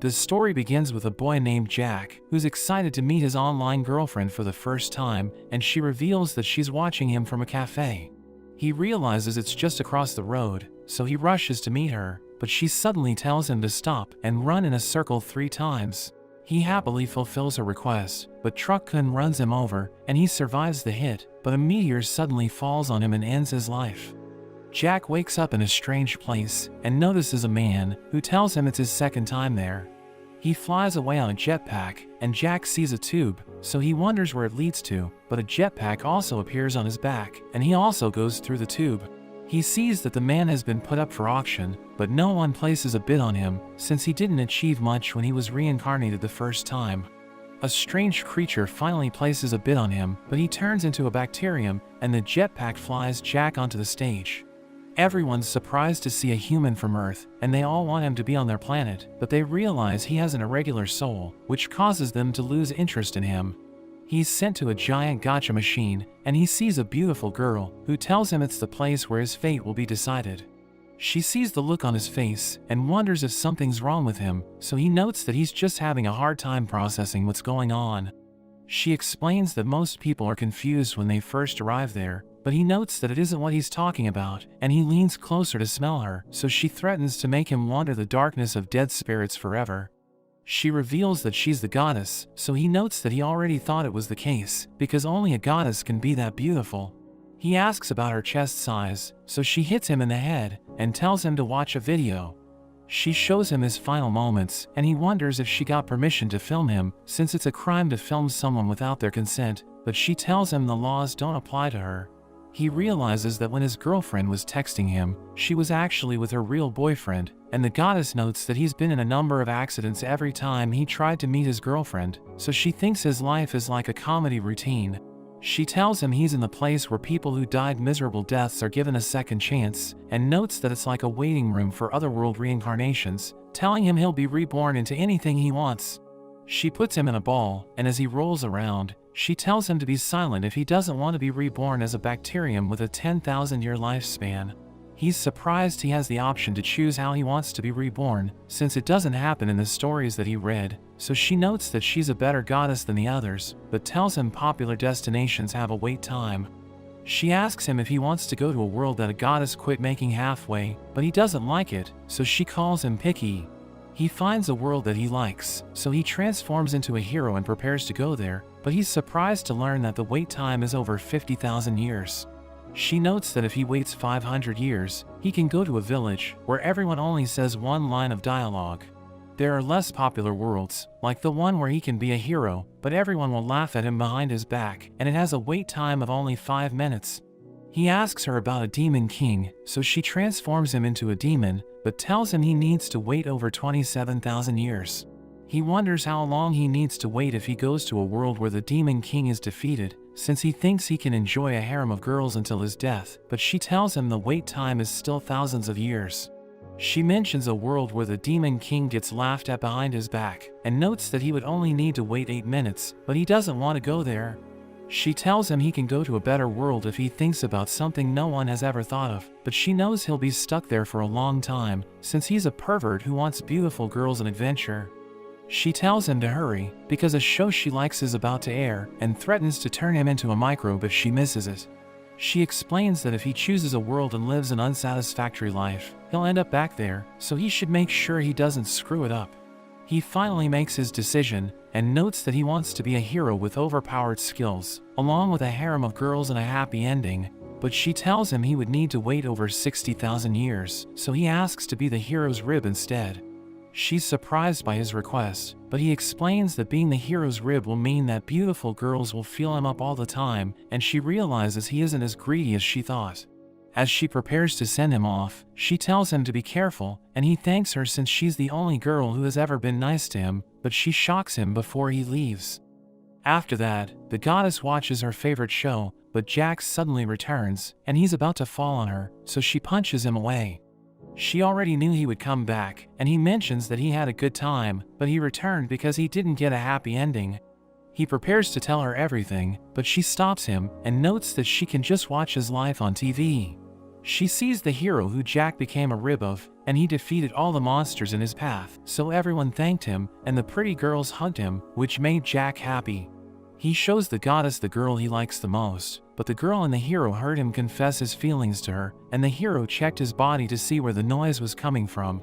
The story begins with a boy named Jack, who's excited to meet his online girlfriend for the first time, and she reveals that she's watching him from a cafe. He realizes it's just across the road, so he rushes to meet her, but she suddenly tells him to stop and run in a circle 3 times. He happily fulfills her request, but Truck-kun runs him over, and he survives the hit, but a meteor suddenly falls on him and ends his life. Jack wakes up in a strange place and notices a man who tells him it's his second time there. He flies away on a jetpack, and Jack sees a tube, so he wonders where it leads to, but a jetpack also appears on his back, and he also goes through the tube. He sees that the man has been put up for auction, but no one places a bid on him since he didn't achieve much when he was reincarnated the first time. A strange creature finally places a bid on him, but he turns into a bacterium, and the jetpack flies Jack onto the stage. Everyone's surprised to see a human from Earth, and they all want him to be on their planet, but they realize he has an irregular soul, which causes them to lose interest in him. He's sent to a giant gacha machine, and he sees a beautiful girl, who tells him it's the place where his fate will be decided. She sees the look on his face, and wonders if something's wrong with him, so he notes that he's just having a hard time processing what's going on. She explains that most people are confused when they first arrive there, but he notes that it isn't what he's talking about, and he leans closer to smell her, so she threatens to make him wander the darkness of dead spirits forever. She reveals that she's the goddess, so he notes that he already thought it was the case, because only a goddess can be that beautiful. He asks about her chest size, so she hits him in the head, and tells him to watch a video. She shows him his final moments, and he wonders if she got permission to film him, since it's a crime to film someone without their consent, but she tells him the laws don't apply to her. He realizes that when his girlfriend was texting him, she was actually with her real boyfriend, and the goddess notes that he's been in a number of accidents every time he tried to meet his girlfriend, so she thinks his life is like a comedy routine. She tells him he's in the place where people who died miserable deaths are given a second chance, and notes that it's like a waiting room for otherworld reincarnations, telling him he'll be reborn into anything he wants. She puts him in a ball, and as he rolls around, she tells him to be silent if he doesn't want to be reborn as a bacterium with a 10,000-year lifespan. He's surprised he has the option to choose how he wants to be reborn, since it doesn't happen in the stories that he read, so she notes that she's a better goddess than the others, but tells him popular destinations have a wait time. She asks him if he wants to go to a world that a goddess quit making halfway, but he doesn't like it, so she calls him picky. He finds a world that he likes, so he transforms into a hero and prepares to go there, but he's surprised to learn that the wait time is over 50,000 years. She notes that if he waits 500 years, he can go to a village where everyone only says one line of dialogue. There are less popular worlds, like the one where he can be a hero, but everyone will laugh at him behind his back, and it has a wait time of only 5 minutes. He asks her about a demon king, so she transforms him into a demon, but tells him he needs to wait over 27,000 years. He wonders how long he needs to wait if he goes to a world where the demon king is defeated, since he thinks he can enjoy a harem of girls until his death, but she tells him the wait time is still thousands of years. She mentions a world where the demon king gets laughed at behind his back, and notes that he would only need to wait 8 minutes, but he doesn't want to go there. She tells him he can go to a better world if he thinks about something no one has ever thought of, but she knows he'll be stuck there for a long time, since he's a pervert who wants beautiful girls and adventure. She tells him to hurry, because a show she likes is about to air, and threatens to turn him into a microbe if she misses it. She explains that if he chooses a world and lives an unsatisfactory life, he'll end up back there, so he should make sure he doesn't screw it up. He finally makes his decision, and notes that he wants to be a hero with overpowered skills, along with a harem of girls and a happy ending, but she tells him he would need to wait over 60,000 years, so he asks to be the hero's rib instead. She's surprised by his request, but he explains that being the hero's rib will mean that beautiful girls will feel him up all the time, and she realizes he isn't as greedy as she thought. As she prepares to send him off, she tells him to be careful, and he thanks her since she's the only girl who has ever been nice to him, but she shocks him before he leaves. After that, the goddess watches her favorite show, but Jack suddenly returns, and he's about to fall on her, so she punches him away. She already knew he would come back, and he mentions that he had a good time, but he returned because he didn't get a happy ending. He prepares to tell her everything, but she stops him and notes that she can just watch his life on TV. She sees the hero who Jack became a rib of, and he defeated all the monsters in his path, so everyone thanked him, and the pretty girls hugged him, which made Jack happy. He shows the goddess the girl he likes the most, but the girl and the hero heard him confess his feelings to her, and the hero checked his body to see where the noise was coming from.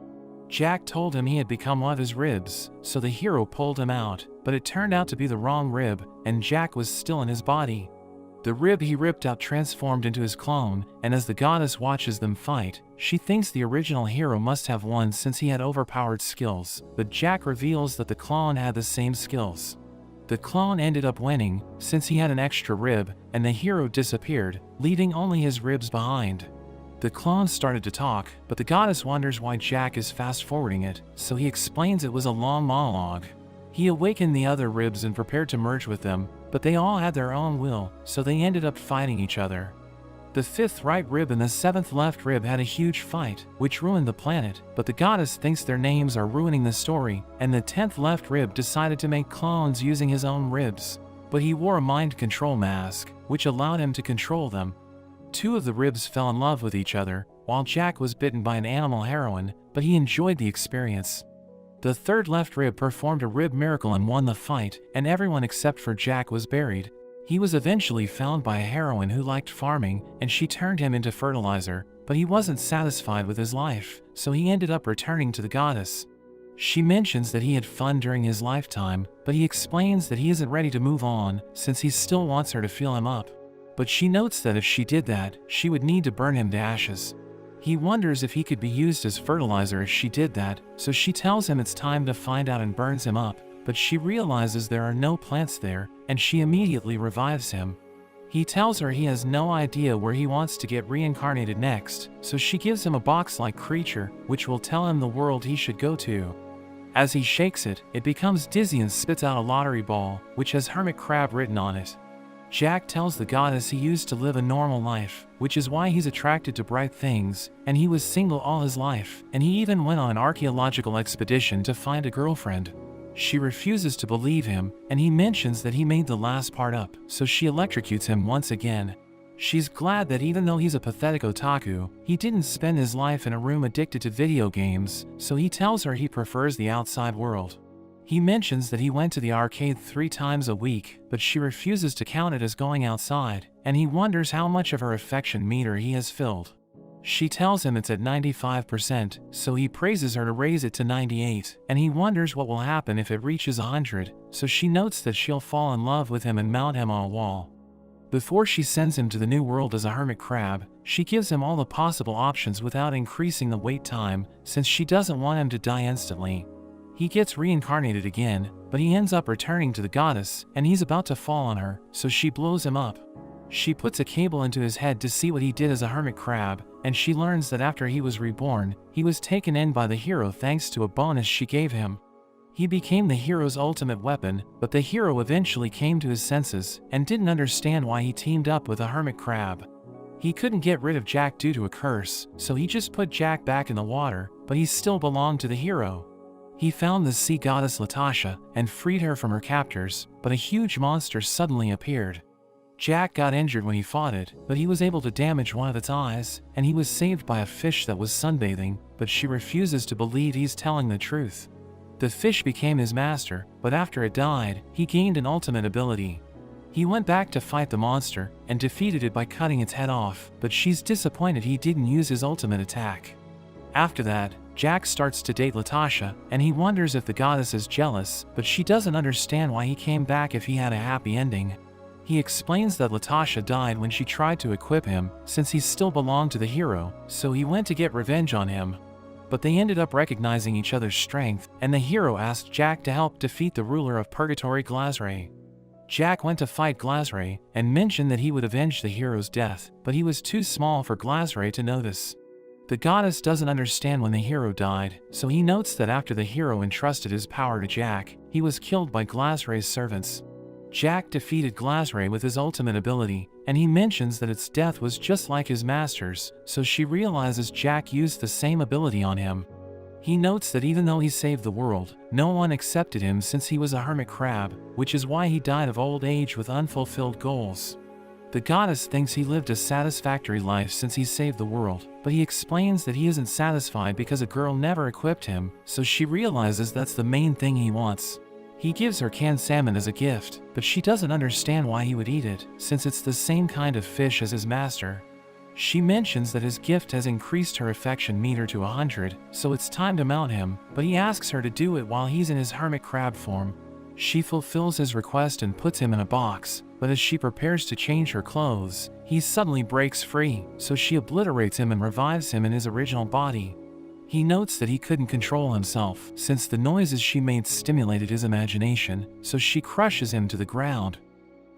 Jack told him he had become one of his ribs, so the hero pulled him out, but it turned out to be the wrong rib, and Jack was still in his body. The rib he ripped out transformed into his clone, and as the goddess watches them fight, she thinks the original hero must have won since he had overpowered skills, but Jack reveals that the clone had the same skills. The clone ended up winning, since he had an extra rib, and the hero disappeared, leaving only his ribs behind. The clone started to talk, but the goddess wonders why Jack is fast-forwarding it, so he explains it was a long monologue. He awakened the other ribs and prepared to merge with them, but they all had their own will, so they ended up fighting each other. The 5th right rib and the 7th left rib had a huge fight, which ruined the planet, but the goddess thinks their names are ruining the story, and the 10th left rib decided to make clones using his own ribs. But he wore a mind control mask, which allowed him to control them. 2 of the ribs fell in love with each other, while Jack was bitten by an animal heroine, but he enjoyed the experience. The 3rd left rib performed a rib miracle and won the fight, and everyone except for Jack was buried. He was eventually found by a heroine who liked farming, and she turned him into fertilizer, but he wasn't satisfied with his life, so he ended up returning to the goddess. She mentions that he had fun during his lifetime, but he explains that he isn't ready to move on, since he still wants her to fill him up. But she notes that if she did that, she would need to burn him to ashes. He wonders if he could be used as fertilizer if she did that, so she tells him it's time to find out and burns him up, but she realizes there are no plants there, and she immediately revives him. He tells her he has no idea where he wants to get reincarnated next, so she gives him a box-like creature, which will tell him the world he should go to. As he shakes it, it becomes dizzy and spits out a lottery ball, which has hermit crab written on it. Jack tells the goddess he used to live a normal life, which is why he's attracted to bright things, and he was single all his life, and he even went on an archaeological expedition to find a girlfriend. She refuses to believe him, and he mentions that he made the last part up, so she electrocutes him once again. She's glad that even though he's a pathetic otaku, he didn't spend his life in a room addicted to video games, so he tells her he prefers the outside world. He mentions that he went to the arcade 3 times a week, but she refuses to count it as going outside, and he wonders how much of her affection meter he has filled. She tells him it's at 95%, so he praises her to raise it to 98, and he wonders what will happen if it reaches 100, so she notes that she'll fall in love with him and mount him on a wall. Before she sends him to the new world as a hermit crab, she gives him all the possible options without increasing the wait time, since she doesn't want him to die instantly. He gets reincarnated again, but he ends up returning to the goddess, and he's about to fall on her, so she blows him up. She puts a cable into his head to see what he did as a hermit crab, and she learns that after he was reborn, he was taken in by the hero thanks to a bonus she gave him. He became the hero's ultimate weapon, but the hero eventually came to his senses, and didn't understand why he teamed up with a hermit crab. He couldn't get rid of Jack due to a curse, so he just put Jack back in the water, but he still belonged to the hero. He found the sea goddess Latasha, and freed her from her captors, but a huge monster suddenly appeared. Jack got injured when he fought it, but he was able to damage one of its eyes, and he was saved by a fish that was sunbathing, but she refuses to believe he's telling the truth. The fish became his master, but after it died, he gained an ultimate ability. He went back to fight the monster, and defeated it by cutting its head off, but she's disappointed he didn't use his ultimate attack. After that, Jack starts to date Latasha, and he wonders if the goddess is jealous, but she doesn't understand why he came back if he had a happy ending. He explains that Latasha died when she tried to equip him, since he still belonged to the hero, so he went to get revenge on him. But they ended up recognizing each other's strength, and the hero asked Jack to help defeat the ruler of Purgatory Glazray. Jack went to fight Glazray, and mentioned that he would avenge the hero's death, but he was too small for Glazray to notice. The goddess doesn't understand when the hero died, so he notes that after the hero entrusted his power to Jack, he was killed by Glazray's servants. Jack defeated Glazray with his ultimate ability, and he mentions that its death was just like his master's, so she realizes Jack used the same ability on him. He notes that even though he saved the world, no one accepted him since he was a hermit crab, which is why he died of old age with unfulfilled goals. The goddess thinks he lived a satisfactory life since he saved the world, but he explains that he isn't satisfied because a girl never equipped him, so she realizes that's the main thing he wants. He gives her canned salmon as a gift, but she doesn't understand why he would eat it, since it's the same kind of fish as his master. She mentions that his gift has increased her affection meter to 100, so it's time to mount him, but he asks her to do it while he's in his hermit crab form. She fulfills his request and puts him in a box, but as she prepares to change her clothes, he suddenly breaks free, so she obliterates him and revives him in his original body. He notes that he couldn't control himself, since the noises she made stimulated his imagination, so she crushes him to the ground.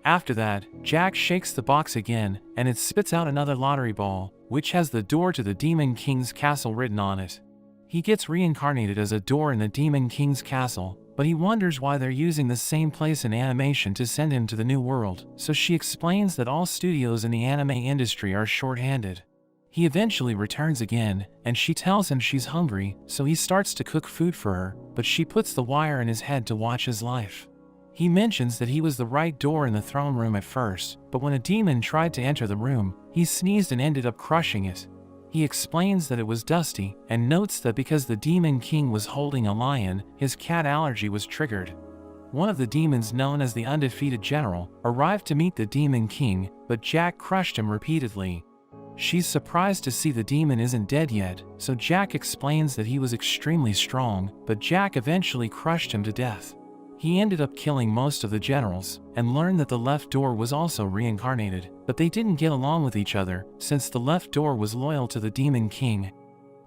After that, Jack shakes the box again, and it spits out another lottery ball, which has the door to the Demon King's castle written on it. He gets reincarnated as a door in the Demon King's castle, but he wonders why they're using the same place in animation to send him to the new world, so she explains that all studios in the anime industry are short-handed. He eventually returns again, and she tells him she's hungry, so he starts to cook food for her, but she puts the wire in his head to watch his life. He mentions that he was the right door in the throne room at first, but when a demon tried to enter the room, he sneezed and ended up crushing it. He explains that it was dusty, and notes that because the Demon King was holding a lion, his cat allergy was triggered. One of the demons, known as the Undefeated General, arrived to meet the Demon King, but Jack crushed him repeatedly. She's surprised to see the demon isn't dead yet, so Jack explains that he was extremely strong, but Jack eventually crushed him to death. He ended up killing most of the generals, and learned that the left door was also reincarnated, but they didn't get along with each other, since the left door was loyal to the Demon King.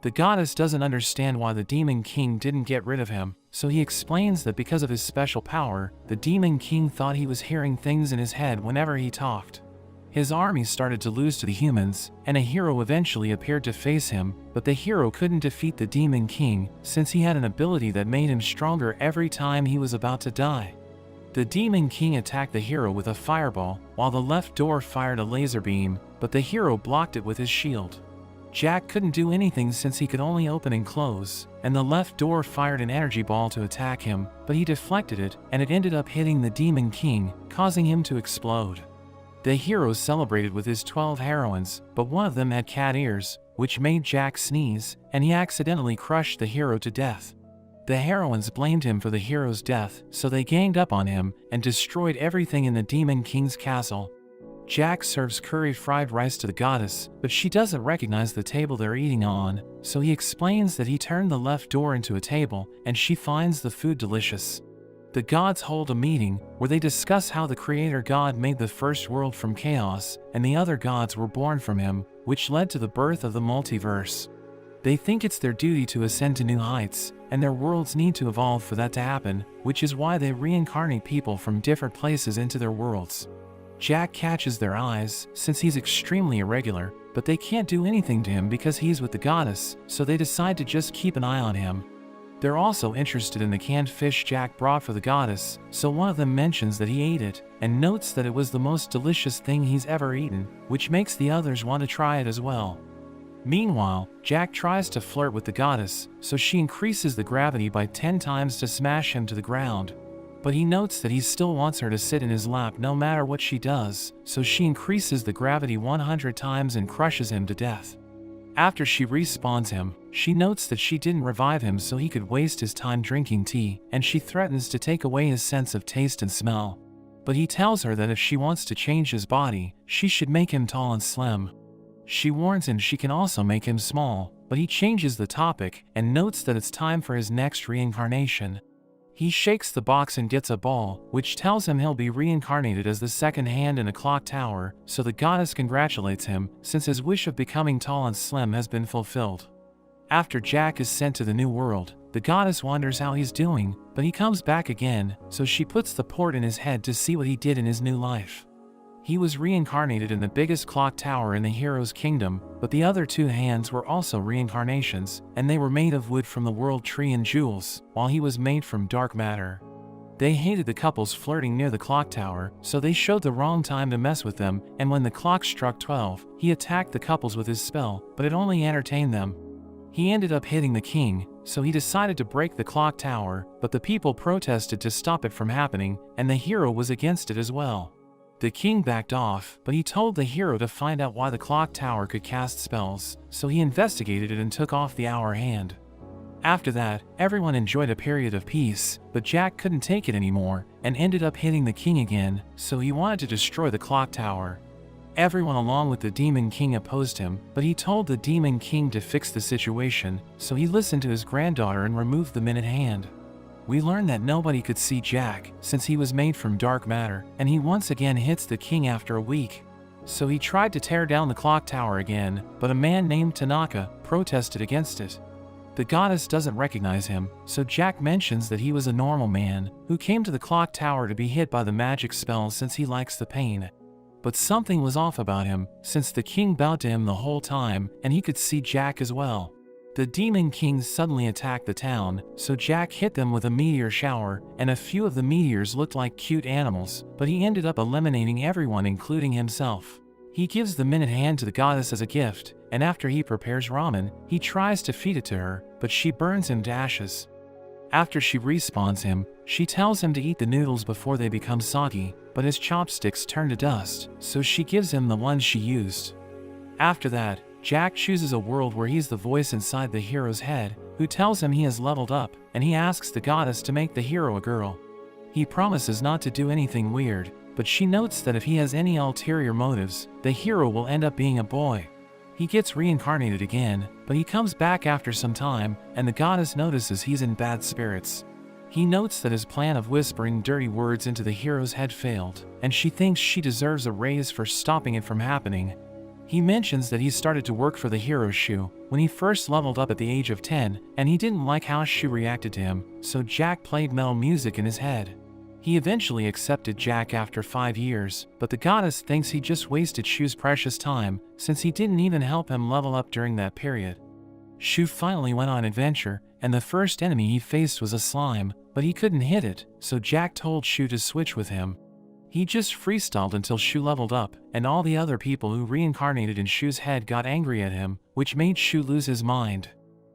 The goddess doesn't understand why the Demon King didn't get rid of him, so he explains that because of his special power, the Demon King thought he was hearing things in his head whenever he talked. His army started to lose to the humans, and a hero eventually appeared to face him, but the hero couldn't defeat the Demon King, since he had an ability that made him stronger every time he was about to die. The Demon King attacked the hero with a fireball, while the left door fired a laser beam, but the hero blocked it with his shield. Jack couldn't do anything since he could only open and close, and the left door fired an energy ball to attack him, but he deflected it, and it ended up hitting the Demon King, causing him to explode. The hero celebrated with his 12 heroines, but one of them had cat ears, which made Jack sneeze, and he accidentally crushed the hero to death. The heroines blamed him for the hero's death, so they ganged up on him and destroyed everything in the Demon King's castle. Jack serves curry fried rice to the goddess, but she doesn't recognize the table they're eating on, so he explains that he turned the left door into a table, and she finds the food delicious. The gods hold a meeting where they discuss how the creator god made the first world from chaos, and the other gods were born from him, which led to the birth of the multiverse. They think it's their duty to ascend to new heights, and their worlds need to evolve for that to happen, which is why they reincarnate people from different places into their worlds. Jack catches their eyes, since he's extremely irregular, but they can't do anything to him because he's with the goddess, so they decide to just keep an eye on him. They're also interested in the canned fish Jack brought for the goddess, so one of them mentions that he ate it, and notes that it was the most delicious thing he's ever eaten, which makes the others want to try it as well. Meanwhile, Jack tries to flirt with the goddess, so she increases the gravity by 10 times to smash him to the ground. But he notes that he still wants her to sit in his lap no matter what she does, so she increases the gravity 100 times and crushes him to death. After she respawns him, she notes that she didn't revive him so he could waste his time drinking tea, and she threatens to take away his sense of taste and smell. But he tells her that if she wants to change his body, she should make him tall and slim. She warns him she can also make him small, but he changes the topic and notes that it's time for his next reincarnation. He shakes the box and gets a ball, which tells him he'll be reincarnated as the second hand in a clock tower, so the goddess congratulates him, since his wish of becoming tall and slim has been fulfilled. After Jack is sent to the new world, the goddess wonders how he's doing, but he comes back again, so she puts the port in his head to see what he did in his new life. He was reincarnated in the biggest clock tower in the hero's kingdom, but the other 2 hands were also reincarnations, and they were made of wood from the world tree and jewels, while he was made from dark matter. They hated the couples flirting near the clock tower, so they showed the wrong time to mess with them, and when the clock struck 12, he attacked the couples with his spell, but it only entertained them. He ended up hitting the king, so he decided to break the clock tower, but the people protested to stop it from happening, and the hero was against it as well. The king backed off, but he told the hero to find out why the clock tower could cast spells, so he investigated it and took off the hour hand. After that, everyone enjoyed a period of peace, but Jack couldn't take it anymore and ended up hitting the king again, so he wanted to destroy the clock tower. Everyone along with the Demon King opposed him, but he told the Demon King to fix the situation, so he listened to his granddaughter and removed the minute hand. We learn that nobody could see Jack, since he was made from dark matter, and he once again hits the king after a week. So he tried to tear down the clock tower again, but a man named Tanaka protested against it. The goddess doesn't recognize him, so Jack mentions that he was a normal man who came to the clock tower to be hit by the magic spell since he likes the pain. But something was off about him, since the king bowed to him the whole time, and he could see Jack as well. The Demon King suddenly attacked the town, so Jack hit them with a meteor shower, and a few of the meteors looked like cute animals, but he ended up eliminating everyone including himself. He gives the minute hand to the goddess as a gift, and after he prepares ramen, he tries to feed it to her, but she burns him to ashes. After she respawns him, she tells him to eat the noodles before they become soggy, but his chopsticks turn to dust, so she gives him the ones she used. After that, Jack chooses a world where he's the voice inside the hero's head, who tells him he has leveled up, and he asks the goddess to make the hero a girl. He promises not to do anything weird, but she notes that if he has any ulterior motives, the hero will end up being a boy. He gets reincarnated again, but he comes back after some time, and the goddess notices he's in bad spirits. He notes that his plan of whispering dirty words into the hero's head failed, and she thinks she deserves a raise for stopping it from happening. He mentions that he started to work for the hero Shu when he first leveled up at the age of 10, and he didn't like how Shu reacted to him, so Jack played metal music in his head. He eventually accepted Jack after 5 years, but the goddess thinks he just wasted Shu's precious time, since he didn't even help him level up during that period. Shu finally went on an adventure, and the first enemy he faced was a slime, but he couldn't hit it, so Jack told Shu to switch with him. He just freestyled until Shu leveled up, and all the other people who reincarnated in Shu's head got angry at him, which made Shu lose his mind.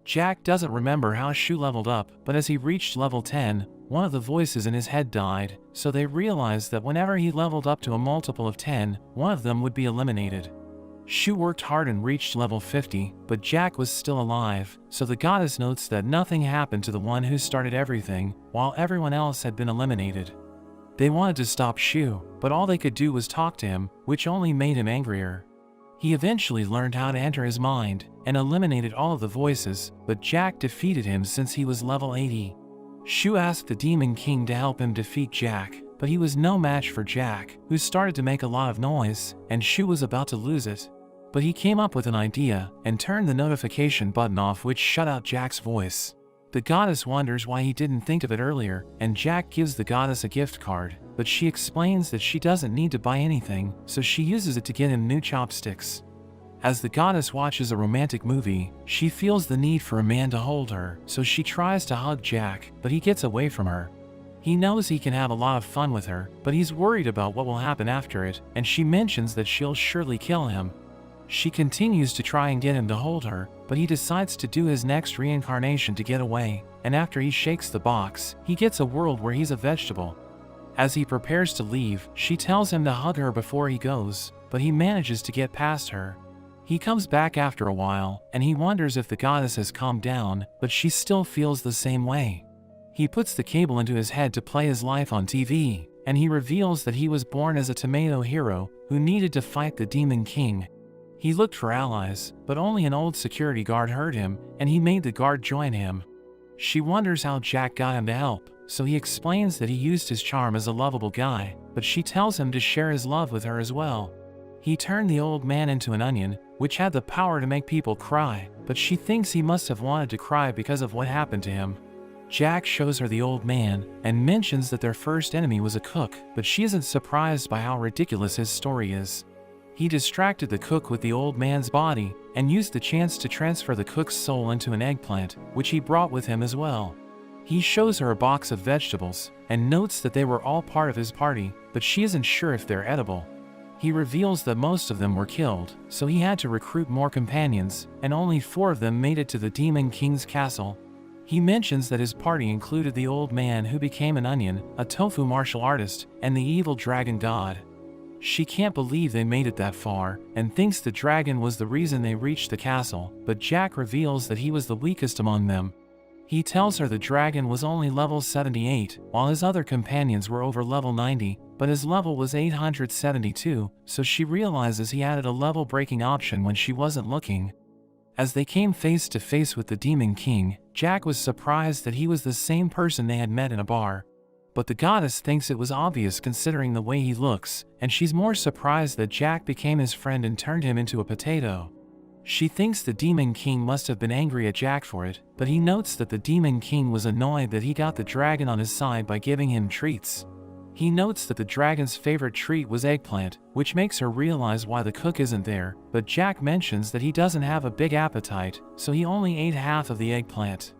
Jack doesn't remember how Shu leveled up, but as he reached level 10, one of the voices in his head died, so they realized that whenever he leveled up to a multiple of 10, one of them would be eliminated. Shu worked hard and reached level 50, but Jack was still alive, so the goddess notes that nothing happened to the one who started everything, while everyone else had been eliminated. They wanted to stop Shu, but all they could do was talk to him, which only made him angrier. He eventually learned how to enter his mind, and eliminated all of the voices, but Jack defeated him since he was level 80. Shu asked the Demon King to help him defeat Jack, but he was no match for Jack, who started to make a lot of noise, and Shu was about to lose it. But he came up with an idea, and turned the notification button off, which shut out Jack's voice. The goddess wonders why he didn't think of it earlier, and Jack gives the goddess a gift card, but she explains that she doesn't need to buy anything, so she uses it to get him new chopsticks. As the goddess watches a romantic movie, she feels the need for a man to hold her, so she tries to hug Jack, but he gets away from her. He knows he can have a lot of fun with her, but he's worried about what will happen after it, and she mentions that she'll surely kill him. She continues to try and get him to hold her, but he decides to do his next reincarnation to get away, and after he shakes the box, he gets a world where he's a vegetable. As he prepares to leave, she tells him to hug her before he goes, but he manages to get past her. He comes back after a while, and he wonders if the goddess has calmed down, but she still feels the same way. He puts the cable into his head to play his life on TV, and he reveals that he was born as a tomato hero who needed to fight the Demon King. He looked for allies, but only an old security guard heard him, and he made the guard join him. She wonders how Jack got him to help, so he explains that he used his charm as a lovable guy, but she tells him to share his love with her as well. He turned the old man into an onion, which had the power to make people cry, but she thinks he must have wanted to cry because of what happened to him. Jack shows her the old man, and mentions that their first enemy was a cook, but she isn't surprised by how ridiculous his story is. He distracted the cook with the old man's body, and used the chance to transfer the cook's soul into an eggplant, which he brought with him as well. He shows her a box of vegetables, and notes that they were all part of his party, but she isn't sure if they're edible. He reveals that most of them were killed, so he had to recruit more companions, and only 4 of them made it to the Demon King's castle. He mentions that his party included the old man who became an onion, a tofu martial artist, and the evil dragon god. She can't believe they made it that far, and thinks the dragon was the reason they reached the castle, but Jack reveals that he was the weakest among them. He tells her the dragon was only level 78, while his other companions were over level 90, but his level was 872, so she realizes he added a level-breaking option when she wasn't looking. As they came face to face with the Demon King, Jack was surprised that he was the same person they had met in a bar. But the goddess thinks it was obvious considering the way he looks, and she's more surprised that Jack became his friend and turned him into a potato. She thinks the Demon King must have been angry at Jack for it, but he notes that the Demon King was annoyed that he got the dragon on his side by giving him treats. He notes that the dragon's favorite treat was eggplant, which makes her realize why the cook isn't there, but Jack mentions that he doesn't have a big appetite, so he only ate half of the eggplant.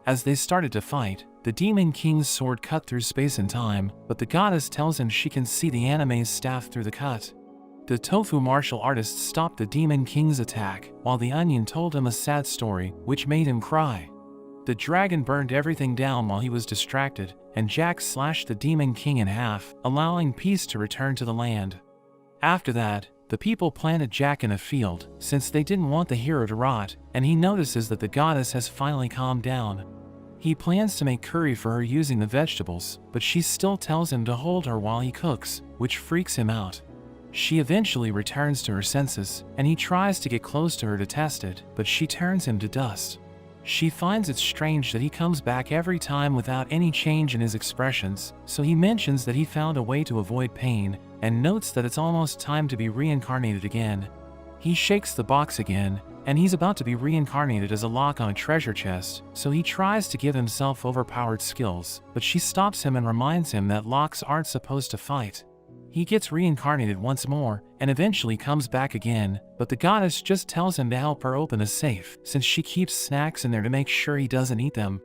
As they started to fight, the Demon King's sword cut through space and time, but the goddess tells him she can see the anime's staff through the cut. The tofu martial artist stopped the Demon King's attack, while the onion told him a sad story, which made him cry. The dragon burned everything down while he was distracted, and Jack slashed the Demon King in half, allowing peace to return to the land. After that, the people planted Jack in a field, since they didn't want the hero to rot, and he notices that the goddess has finally calmed down. He plans to make curry for her using the vegetables, but she still tells him to hold her while he cooks, which freaks him out. She eventually returns to her senses, and he tries to get close to her to test it, but she turns him to dust. She finds it strange that he comes back every time without any change in his expressions, so he mentions that he found a way to avoid pain, and notes that it's almost time to be reincarnated again. He shakes the box again, and he's about to be reincarnated as a lock on a treasure chest, so he tries to give himself overpowered skills, but she stops him and reminds him that locks aren't supposed to fight. He gets reincarnated once more, and eventually comes back again, but the goddess just tells him to help her open a safe, since she keeps snacks in there to make sure he doesn't eat them.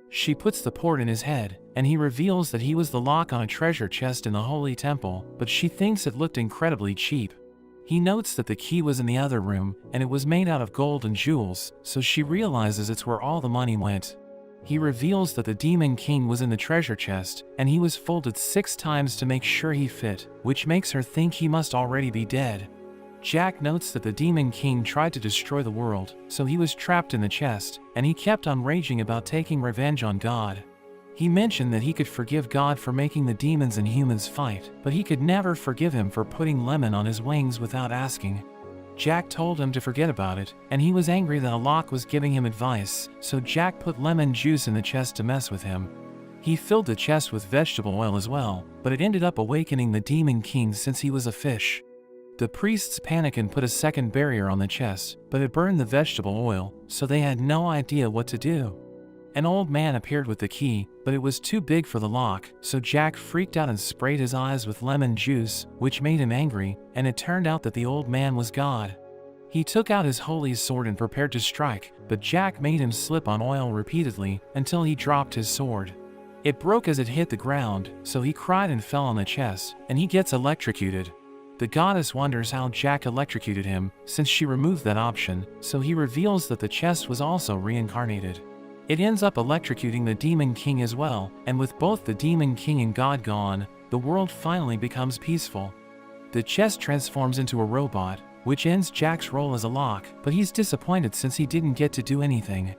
She puts the port in his head, and he reveals that he was the lock on a treasure chest in the holy temple, but she thinks it looked incredibly cheap. He notes that the key was in the other room, and it was made out of gold and jewels, so she realizes it's where all the money went. He reveals that the Demon King was in the treasure chest, and he was folded 6 times to make sure he fit, which makes her think he must already be dead. Jack notes that the Demon King tried to destroy the world, so he was trapped in the chest, and he kept on raging about taking revenge on God. He mentioned that he could forgive God for making the demons and humans fight, but he could never forgive him for putting lemon on his wings without asking. Jack told him to forget about it, and he was angry that a lock was giving him advice, so Jack put lemon juice in the chest to mess with him. He filled the chest with vegetable oil as well, but it ended up awakening the Demon King since he was a fish. The priests panic and put a second barrier on the chest, but it burned the vegetable oil, so they had no idea what to do. An old man appeared with the key, but it was too big for the lock, so Jack freaked out and sprayed his eyes with lemon juice, which made him angry, and it turned out that the old man was God. He took out his holy sword and prepared to strike, but Jack made him slip on oil repeatedly, until he dropped his sword. It broke as it hit the ground, so he cried and fell on the chest, and he gets electrocuted. The goddess wonders how Jack electrocuted him, since she removed that option, so he reveals that the chest was also reincarnated. It ends up electrocuting the Demon King as well, and with both the Demon King and God gone, the world finally becomes peaceful. The chest transforms into a robot, which ends Jack's role as a lock, but he's disappointed since he didn't get to do anything.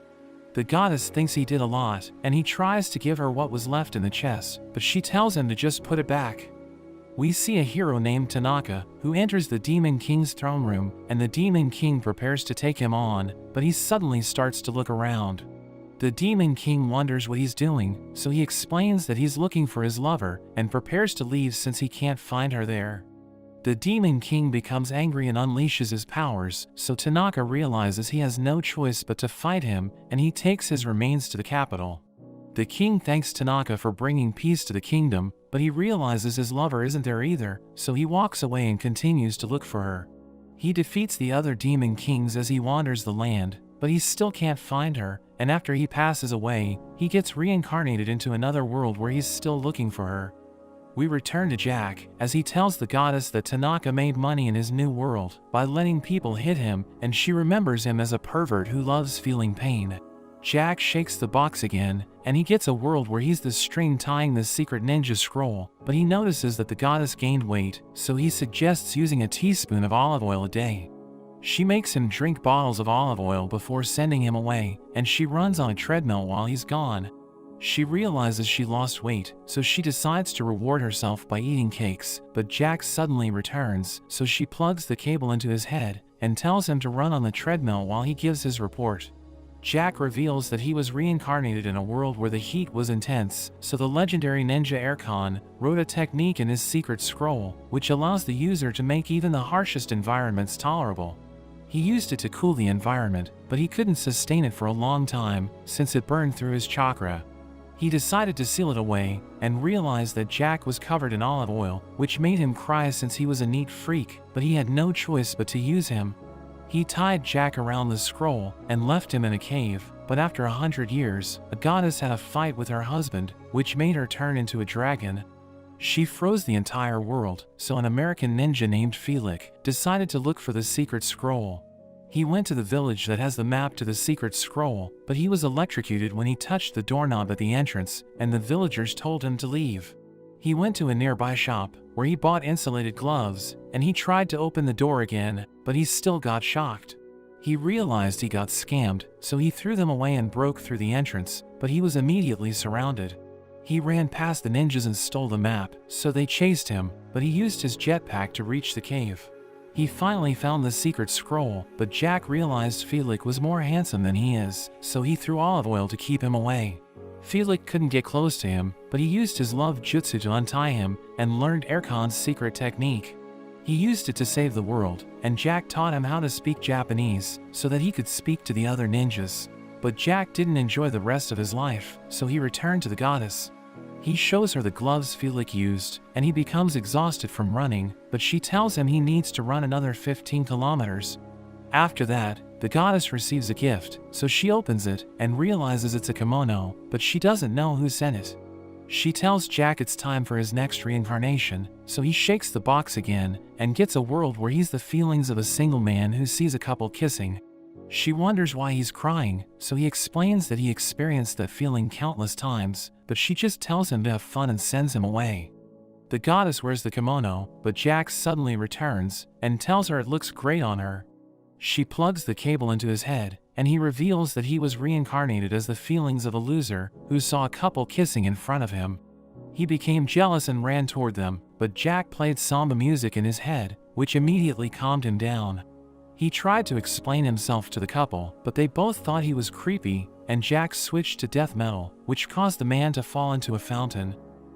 The goddess thinks he did a lot, and he tries to give her what was left in the chest, but she tells him to just put it back. We see a hero named Tanaka, who enters the Demon King's throne room, and the Demon King prepares to take him on, but he suddenly starts to look around. The Demon King wonders what he's doing, so he explains that he's looking for his lover, and prepares to leave since he can't find her there. The Demon King becomes angry and unleashes his powers, so Tanaka realizes he has no choice but to fight him, and he takes his remains to the capital. The king thanks Tanaka for bringing peace to the kingdom, but he realizes his lover isn't there either, so he walks away and continues to look for her. He defeats the other Demon Kings as he wanders the land, but he still can't find her, and after he passes away, he gets reincarnated into another world where he's still looking for her. We return to Jack, as he tells the goddess that Tanaka made money in his new world by letting people hit him, and she remembers him as a pervert who loves feeling pain. Jack shakes the box again, and he gets a world where he's the string tying the secret ninja scroll, but he notices that the goddess gained weight, so he suggests using a teaspoon of olive oil a day. She makes him drink bottles of olive oil before sending him away, and she runs on a treadmill while he's gone. She realizes she lost weight, so she decides to reward herself by eating cakes, but Jack suddenly returns, so she plugs the cable into his head and tells him to run on the treadmill while he gives his report. Jack reveals that he was reincarnated in a world where the heat was intense, so the legendary ninja Erkan wrote a technique in his secret scroll, which allows the user to make even the harshest environments tolerable. He used it to cool the environment, but he couldn't sustain it for a long time, since it burned through his chakra. He decided to seal it away, and realized that Jack was covered in olive oil, which made him cry since he was a neat freak, but he had no choice but to use him. He tied Jack around the scroll and left him in a cave, but after 100 years, a goddess had a fight with her husband, which made her turn into a dragon. She froze the entire world, so an American ninja named Felix decided to look for the secret scroll. He went to the village that has the map to the secret scroll, but he was electrocuted when he touched the doorknob at the entrance, and the villagers told him to leave. He went to a nearby shop, where he bought insulated gloves, and he tried to open the door again, but he still got shocked. He realized he got scammed, so he threw them away and broke through the entrance, but he was immediately surrounded. He ran past the ninjas and stole the map, so they chased him, but he used his jetpack to reach the cave. He finally found the secret scroll, but Jack realized Felix was more handsome than he is, so he threw olive oil to keep him away. Felix couldn't get close to him, but he used his love jutsu to untie him and learned Erkan's secret technique. He used it to save the world, and Jack taught him how to speak Japanese so that he could speak to the other ninjas. But Jack didn't enjoy the rest of his life, so he returned to the goddess. He shows her the gloves Felix used, and he becomes exhausted from running, but she tells him he needs to run another 15 kilometers. After that, the goddess receives a gift, so she opens it and realizes it's a kimono, but she doesn't know who sent it. She tells Jack it's time for his next reincarnation, so he shakes the box again and gets a world where he's the feelings of a single man who sees a couple kissing. She wonders why he's crying, so he explains that he experienced that feeling countless times, but she just tells him to have fun and sends him away. The goddess wears the kimono, but Jack suddenly returns and tells her it looks great on her. She plugs the cable into his head, and he reveals that he was reincarnated as the feelings of a loser who saw a couple kissing in front of him. He became jealous and ran toward them, but Jack played samba music in his head, which immediately calmed him down. He tried to explain himself to the couple, but they both thought he was creepy, and Jack switched to death metal, which caused the man to fall into a fountain.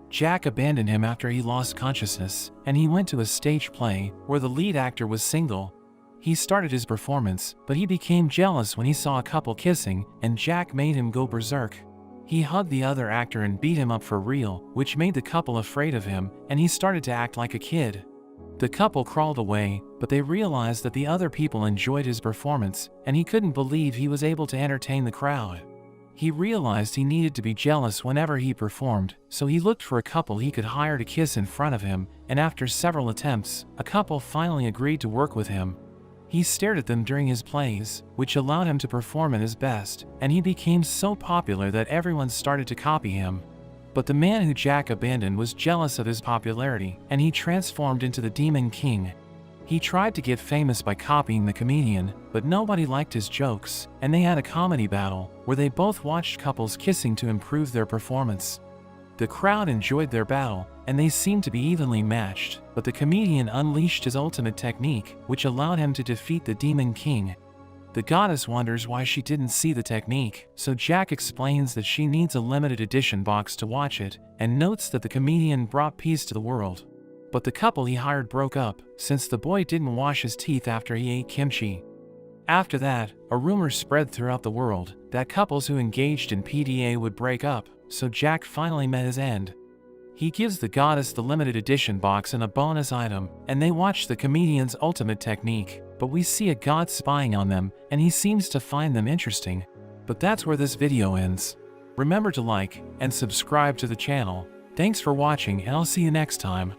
Jack abandoned him after he lost consciousness, and he went to a stage play where the lead actor was single. He started his performance, but he became jealous when he saw a couple kissing, and Jack made him go berserk. He hugged the other actor and beat him up for real, which made the couple afraid of him, and he started to act like a kid. The couple crawled away, but they realized that the other people enjoyed his performance, and he couldn't believe he was able to entertain the crowd. He realized he needed to be jealous whenever he performed, so he looked for a couple he could hire to kiss in front of him, and after several attempts, a couple finally agreed to work with him. He stared at them during his plays, which allowed him to perform at his best, and he became so popular that everyone started to copy him. But the man who Jack abandoned was jealous of his popularity, and he transformed into the Demon King. He tried to get famous by copying the comedian, but nobody liked his jokes, and they had a comedy battle, where they both watched couples kissing to improve their performance. The crowd enjoyed their battle, and they seemed to be evenly matched, but the comedian unleashed his ultimate technique, which allowed him to defeat the Demon King. The goddess wonders why she didn't see the technique, so Jack explains that she needs a limited edition box to watch it, and notes that the comedian brought peace to the world. But the couple he hired broke up, since the boy didn't wash his teeth after he ate kimchi. After that, a rumor spread throughout the world that couples who engaged in PDA would break up, so Jack finally met his end. He gives the goddess the limited edition box and a bonus item, and they watch the comedian's ultimate technique, but we see a god spying on them, and he seems to find them interesting. But that's where this video ends. Remember to like and subscribe to the channel. Thanks for watching, and I'll see you next time.